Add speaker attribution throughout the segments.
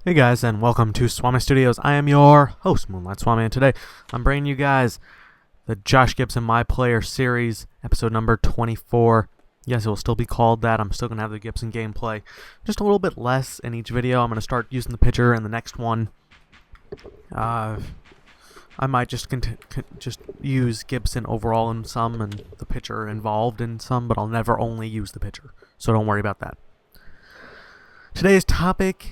Speaker 1: Hey guys, and welcome to Swami Studios. I am your host, Moonlight Swami, and today I'm bringing you guys the Josh Gibson My Player series, episode number 24. Yes, it will still be called that. I'm still going to have the Gibson gameplay, just a little bit less in each video. I'm going to start using the pitcher in the next one. I might just use Gibson overall in some, and the pitcher involved in some, but I'll never only use the pitcher, so don't worry about that. Today's topics.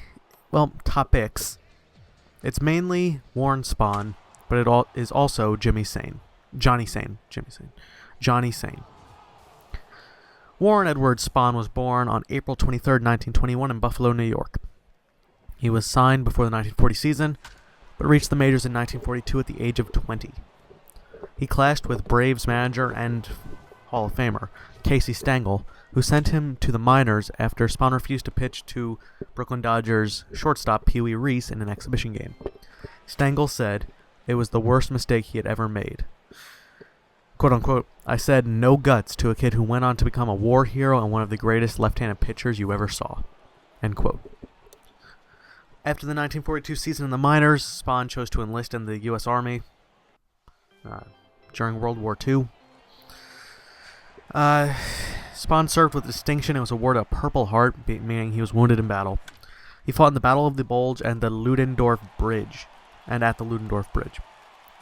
Speaker 1: It's mainly Warren Spahn, but it is also Johnny Sain. Warren Edward Spahn was born on April 23, 1921 in Buffalo, New York. He was signed before the 1940 season, but reached the majors in 1942 at the age of 20. He clashed with Braves manager and Hall of Famer Casey Stengel, who sent him to the minors after Spahn refused to pitch to Brooklyn Dodgers shortstop Pee Wee Reese in an exhibition game. Stengel said it was the worst mistake he had ever made. Quote unquote, "I said no guts to a kid who went on to become a war hero and one of the greatest left-handed pitchers you ever saw." End quote. After the 1942 season in the minors, Spahn chose to enlist in the U.S. Army during World War II. Spahn served with distinction and was awarded a Purple Heart, meaning he was wounded in battle. He fought in the Battle of the Bulge and at the Ludendorff Bridge,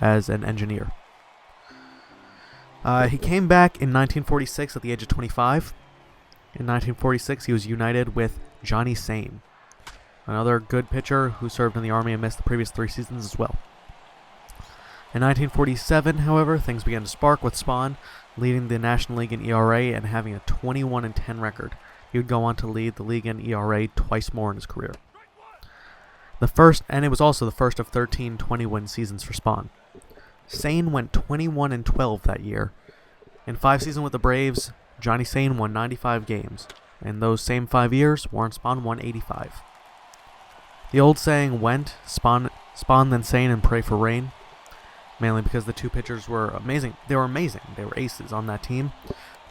Speaker 1: as an engineer. He came back in 1946 at the age of 25. In 1946, he was united with Johnny Sain, another good pitcher who served in the Army and missed the previous 3 seasons as well. In 1947, however, things began to spark with Spahn leading the National League in ERA and having a 21-10 record. He would go on to lead the league in ERA twice more in his career. It was also the first of 13 20-win seasons for Spahn. Sain went 21-12 that year. In 5 seasons with the Braves, Johnny Sain won 95 games. In those same 5 years, Warren Spahn won 85. The old saying went, Spahn then Sain and pray for rain, mainly because the two pitchers were amazing. They were amazing. They were aces on that team,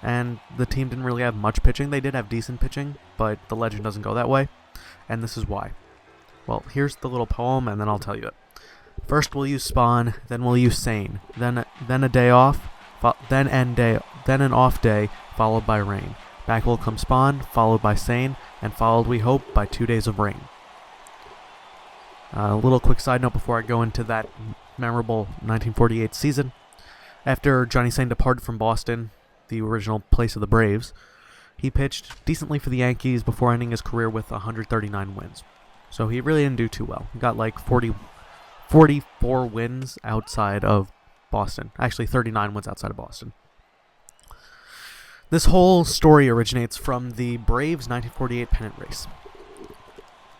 Speaker 1: and the team didn't really have much pitching. They did have decent pitching, but the legend doesn't go that way, and this is why. Well, here's the little poem, and then I'll tell you it. First we'll use Spahn, then we'll use Sain, then a day off, then an off day, followed by rain. Back will come Spahn, followed by Sain, and followed, we hope, by 2 days of rain. A little quick side note before I go into that memorable 1948 season. After Johnny Sain departed from Boston, the original place of the Braves, he pitched decently for the Yankees before ending his career with 139 wins. So he really didn't do too well. He got like 44 wins outside of Boston. Actually, 39 wins outside of Boston. This whole story originates from the Braves' 1948 pennant race.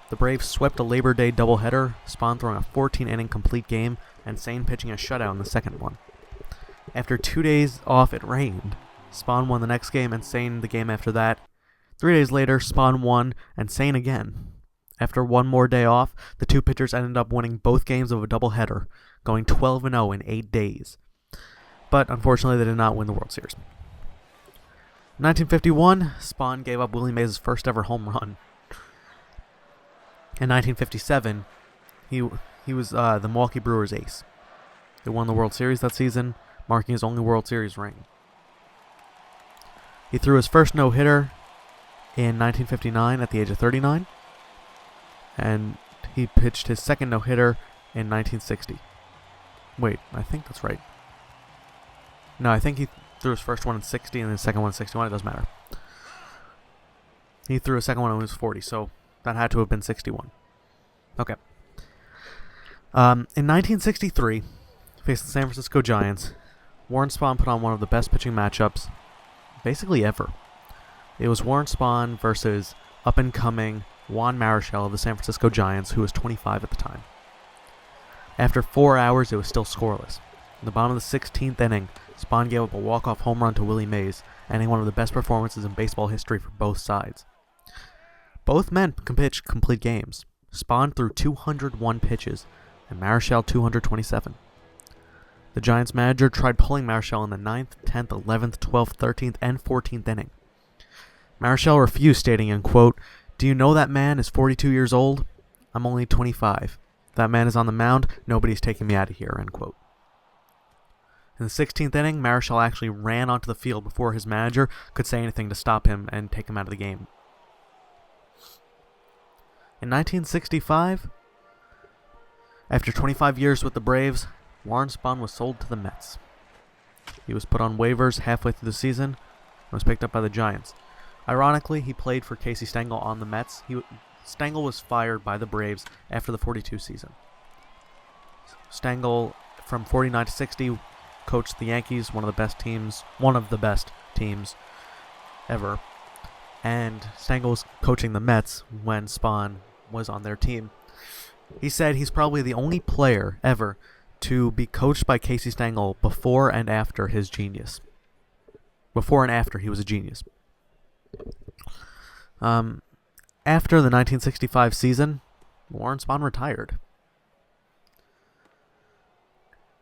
Speaker 1: The Braves swept a Labor Day doubleheader, Spahn throwing a 14-inning complete game, and Sain pitching a shutout in the second one. After 2 days off, it rained. Spahn won the next game and Sain the game after that. 3 days later, Spahn won and Sain again. After one more day off, the two pitchers ended up winning both games of a doubleheader, going 12-0 in 8 days. But unfortunately, they did not win the World Series. In 1951, Spahn gave up Willie Mays' first ever home run. In 1957, he was the Milwaukee Brewers' ace. They won the World Series that season, marking his only World Series ring. He threw his first no-hitter in 1959 at the age of 39, and he pitched his second no-hitter in 1960. Wait, I think that's right. No, I think he threw his first one in 60 and his second one in 61. It doesn't matter. He threw his second one when he was 40, so that had to have been 61. Okay. In 1963, facing the San Francisco Giants, Warren Spahn put on one of the best pitching matchups basically ever. It was Warren Spahn versus up-and-coming Juan Marichal of the San Francisco Giants, who was 25 at the time. After 4 hours, it was still scoreless. In the bottom of the 16th inning, Spahn gave up a walk-off home run to Willie Mays, ending one of the best performances in baseball history for both sides. Both men can pitch complete games. Spahn threw 201 pitches, and Marichal 227. The Giants manager tried pulling Marichal in the 9th, 10th, 11th, 12th, 13th, and 14th inning. Marichal refused, stating in quote, "Do you know that man is 42 years old? I'm only 25. If that man is on the mound, nobody's taking me out of here, end quote. In the 16th inning, Marichal actually ran onto the field before his manager could say anything to stop him and take him out of the game. In 1965, after 25 years with the Braves, Warren Spahn was sold to the Mets. He was put on waivers halfway through the season and was picked up by the Giants. Ironically, he played for Casey Stengel on the Mets. Stengel was fired by the Braves after the 42 season. Stengel, from 49 to 60, coached the Yankees, one of the best teams ever. And Stengel was coaching the Mets when Spahn was on their team. He said he's probably the only player ever to be coached by Casey Stengel before and after his genius. Before and after he was a genius. After the 1965 season, Warren Spahn retired.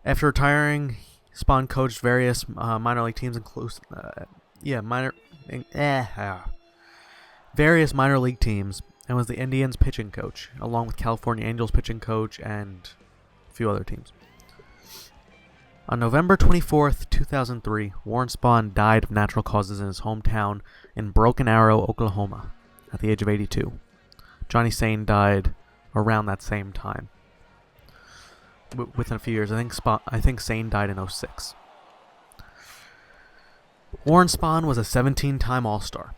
Speaker 1: After retiring, Spahn coached various minor league teams, various minor league teams, and was the Indians pitching coach, along with California Angels pitching coach and a few other teams. On November 24th, 2003, Warren Spahn died of natural causes in his hometown in Broken Arrow, Oklahoma, at the age of 82. Johnny Sain died around that same time. Within a few years, I think Sain died in 2006. Warren Spahn was a 17-time All-Star,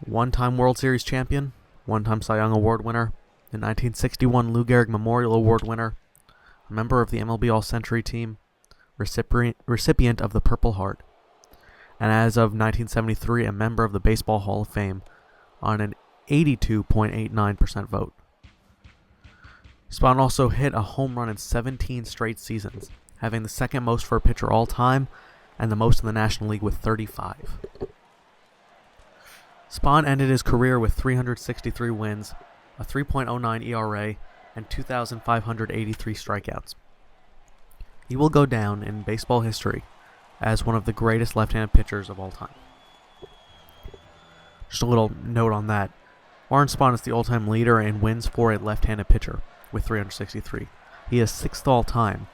Speaker 1: one-time World Series champion, one-time Cy Young Award winner, the 1961 Lou Gehrig Memorial Award winner, a member of the MLB All-Century team, recipient of the Purple Heart, and as of 1973, a member of the Baseball Hall of Fame on an 82.89% vote. Spahn also hit a home run in 17 straight seasons, having the second most for a pitcher all time and the most in the National League with 35. Spahn ended his career with 363 wins, a 3.09 ERA, and 2,583 strikeouts. He will go down in baseball history as one of the greatest left-handed pitchers of all time. Just a little note on that. Warren Spahn is the all-time leader in wins for a left-handed pitcher with 363. He is 6th all-time.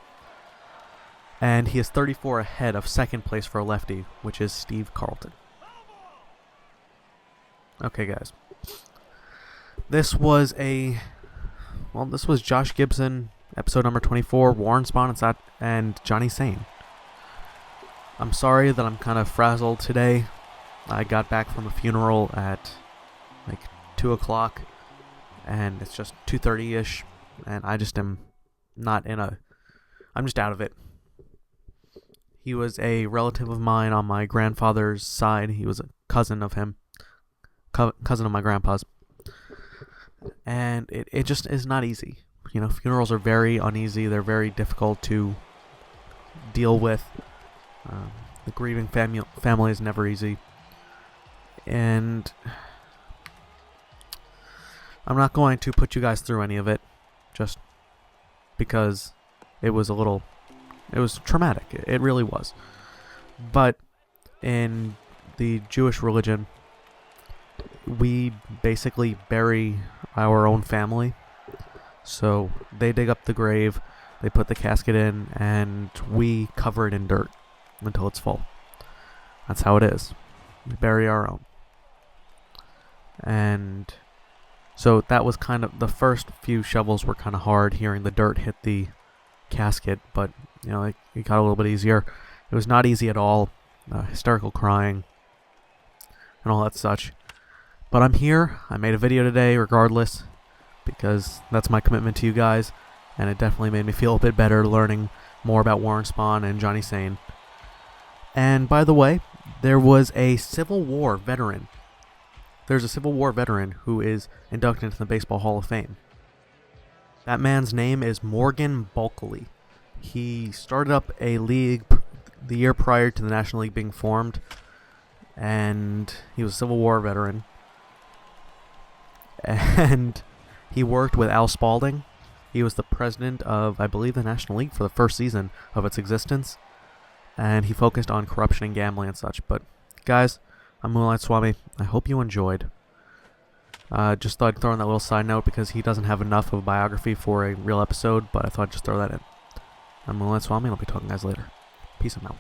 Speaker 1: And he is 34 ahead of second place for a lefty, which is Steve Carlton. Okay, guys. This was Josh Gibson, episode number 24, Warren Spahn and Johnny Sain. I'm sorry that I'm kind of frazzled today. I got back from a funeral at like 2 o'clock, and it's just 2:30-ish, and I just am I'm just out of it. He was a relative of mine on my grandfather's side. He was a cousin of him, cousin of my grandpa's. And it just is not easy. You know, funerals are very uneasy. They're very difficult to deal with. The grieving family is never easy. And I'm not going to put you guys through any of it, just because it was traumatic. It really was. But in the Jewish religion, we basically bury our own family. So they dig up the grave, they put the casket in, and we cover it in dirt until it's full. That's how it is. We bury our own. And so that was kind of, the first few shovels were kind of hard, hearing the dirt hit the casket, but you know, it got a little bit easier. It was not easy at all. Hysterical crying and all that such. But I'm here. I made a video today regardless, because that's my commitment to you guys, and it definitely made me feel a bit better learning more about Warren Spahn and Johnny Sain. And by the way, there was a Civil War veteran. There's a Civil War veteran who is inducted into the Baseball Hall of Fame. That man's name is Morgan Bulkley. He started up a league the year prior to the National League being formed, and he was a Civil War veteran. And he worked with Al Spalding. He was the president of, I believe, the National League for the first season of its existence. And he focused on corruption and gambling and such. But, guys, I'm Moonlight Swami. I hope you enjoyed. Just thought I'd throw in that little side note because he doesn't have enough of a biography for a real episode, but I thought I'd just throw that in. I'm Mullen Swami, and I'll be talking to you guys later. Peace out.